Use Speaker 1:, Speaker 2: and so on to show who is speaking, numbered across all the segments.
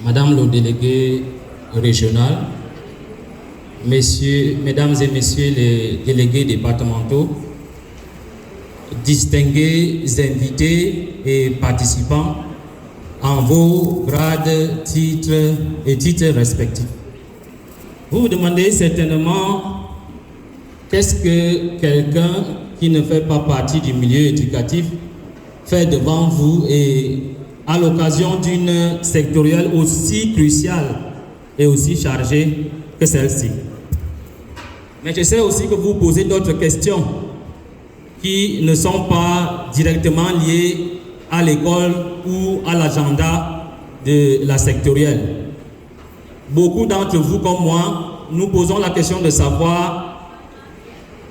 Speaker 1: Madame le délégué régional, Mesdames et Messieurs les délégués départementaux, distingués invités et participants en vos grades, titres et titres respectifs. Vous vous demandez certainement qu'est-ce que quelqu'un qui ne fait pas partie du milieu éducatif fait devant vous et à l'occasion d'une sectorielle aussi cruciale et aussi chargée que celle-ci. Mais je sais aussi que vous posez d'autres questions qui ne sont pas directement liées à l'école ou à l'agenda de la sectorielle. Beaucoup d'entre vous comme moi, nous posons la question de savoir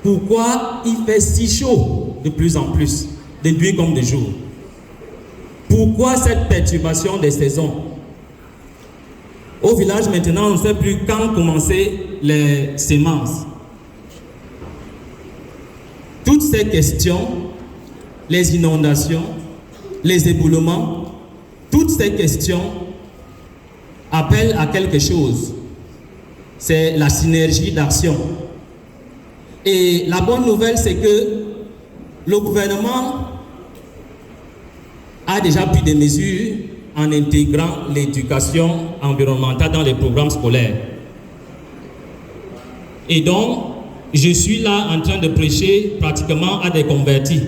Speaker 1: pourquoi il fait si chaud de plus en plus, de nuit comme de jour. Pourquoi cette perturbation des saisons? Au village maintenant, on ne sait plus quand commencer les semences. Toutes ces questions, les inondations, les éboulements, toutes ces questions appellent à quelque chose. C'est la synergie d'action. Et la bonne nouvelle, c'est que le gouvernement a déjà pris des mesures en intégrant l'éducation environnementale dans les programmes scolaires. Et donc, je suis là en train de prêcher pratiquement à des convertis.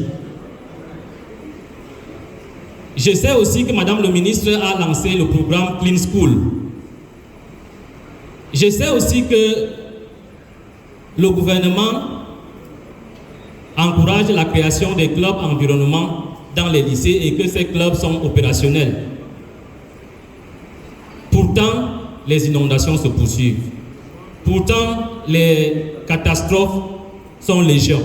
Speaker 1: Je sais aussi que Madame le ministre a lancé le programme Clean School. Je sais aussi que le gouvernement encourage la création des clubs environnement dans les lycées et que ces clubs sont opérationnels. Pourtant, les inondations se poursuivent. Pourtant, les catastrophes sont légion.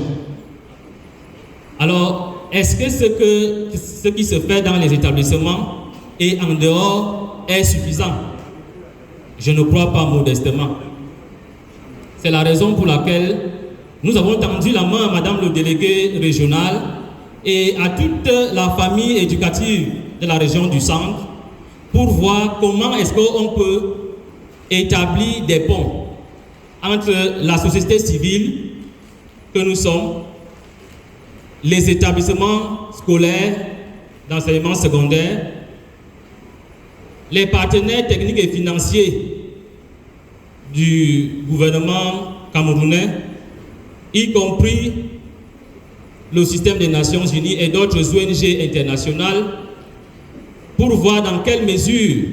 Speaker 1: Alors, est-ce que ce qui se fait dans les établissements et en dehors est suffisant? Je ne crois pas modestement. C'est la raison pour laquelle nous avons tendu la main à Madame le délégué régional et à toute la famille éducative de la région du centre pour voir comment est-ce qu'on peut établir des ponts entre la société civile que nous sommes, les établissements scolaires d'enseignement secondaire, les partenaires techniques et financiers du gouvernement camerounais, y compris le système des Nations Unies et d'autres ONG internationales, pour voir dans quelle mesure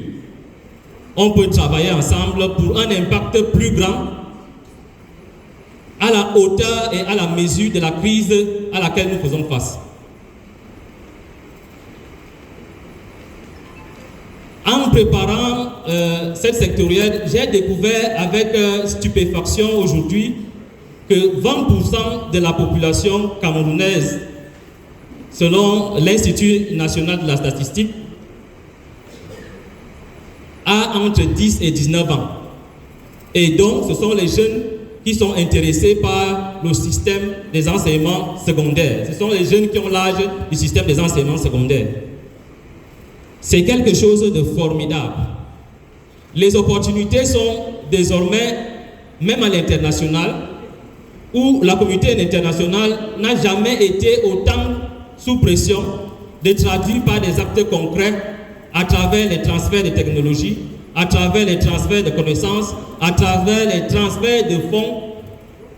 Speaker 1: on peut travailler ensemble pour un impact plus grand à la hauteur et à la mesure de la crise à laquelle nous faisons face. En préparant cette sectorielle, j'ai découvert avec stupéfaction aujourd'hui que 20% de la population camerounaise, selon l'Institut national de la statistique, a entre 10 et 19 ans. Et donc, ce sont les jeunes qui sont intéressés par le système des enseignements secondaires. Ce sont les jeunes qui ont l'âge du système des enseignements secondaires. C'est quelque chose de formidable. Les opportunités sont désormais, même à l'international, où la communauté internationale n'a jamais été autant sous pression de traduire par des actes concrets à travers les transferts de technologies, à travers les transferts de connaissances, à travers les transferts de fonds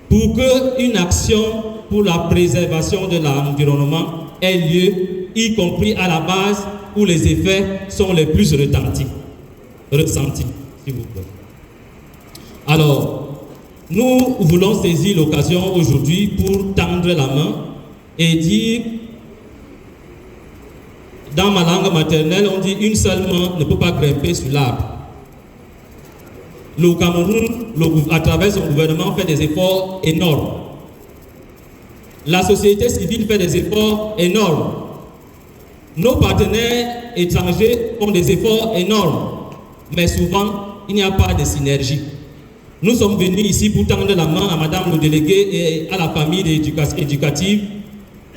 Speaker 1: pour qu'une action pour la préservation de l'environnement ait lieu, y compris à la base où les effets sont les plus ressentis, s'il vous plaît. Alors, nous voulons saisir l'occasion aujourd'hui pour tendre la main et dire, dans ma langue maternelle, on dit une seule main ne peut pas grimper sur l'arbre. Le Cameroun, à travers son gouvernement, fait des efforts énormes. La société civile fait des efforts énormes. Nos partenaires étrangers font des efforts énormes. Mais souvent, il n'y a pas de synergie. Nous sommes venus ici pour tendre la main à Madame le délégué et à la famille éducative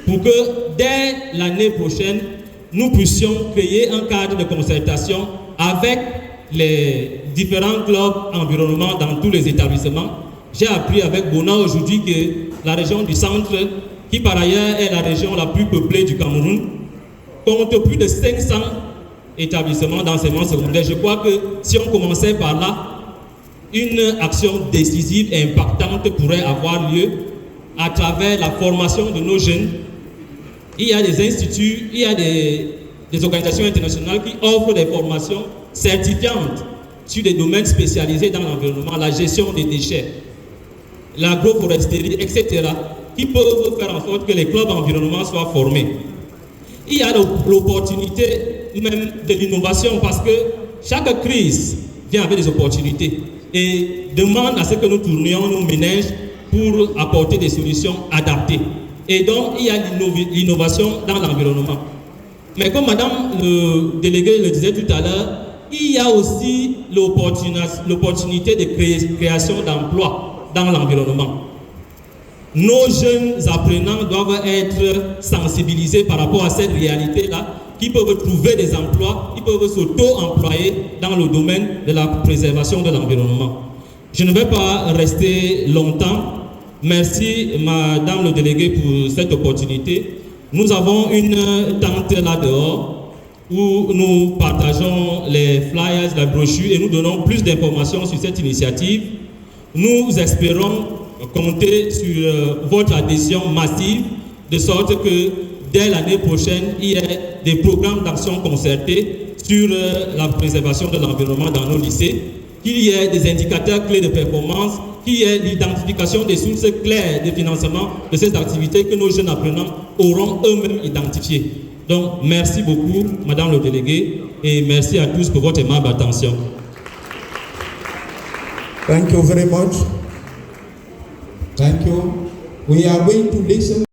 Speaker 1: pour que dès l'année prochaine, nous puissions créer un cadre de concertation avec les différents clubs environnement dans tous les établissements, j'ai appris avec bonheur aujourd'hui que la région du centre, qui par ailleurs est la région la plus peuplée du Cameroun, compte plus de 500 établissements d'enseignement secondaire. Je crois que si on commençait par là, une action décisive et impactante pourrait avoir lieu à travers la formation de nos jeunes. Il y a des instituts, il y a des organisations internationales qui offrent des formations certifiantes sur des domaines spécialisés dans l'environnement, la gestion des déchets, l'agroforesterie, etc., qui peuvent faire en sorte que les clubs environnement soient formés. Il y a l'opportunité même de l'innovation parce que chaque crise vient avec des opportunités et demande à ce que nous tournions nos ménages pour apporter des solutions adaptées. Et donc, il y a l'innovation dans l'environnement. Mais comme Madame le délégué le disait tout à l'heure, il y a aussi l'opportunité de création d'emplois dans l'environnement. Nos jeunes apprenants doivent être sensibilisés par rapport à cette réalité-là, qui peuvent trouver des emplois, ils peuvent s'auto-employer dans le domaine de la préservation de l'environnement. Je ne vais pas rester longtemps. Merci, Madame le délégué, pour cette opportunité. Nous avons une tente là dehors où nous partageons les flyers, la brochure et nous donnons plus d'informations sur cette initiative. Nous espérons compter sur votre adhésion massive de sorte que dès l'année prochaine, il y ait des programmes d'action concertés sur la préservation de l'environnement dans nos lycées, qu'il y ait des indicateurs clés de performance, qu'il y ait l'identification des sources claires de financement de ces activités que nos jeunes apprenants auront eux-mêmes identifiées. Donc, merci beaucoup, Madame le délégué, et merci à tous pour votre aimable attention.
Speaker 2: Thank you very much. Thank you. We are going to listen.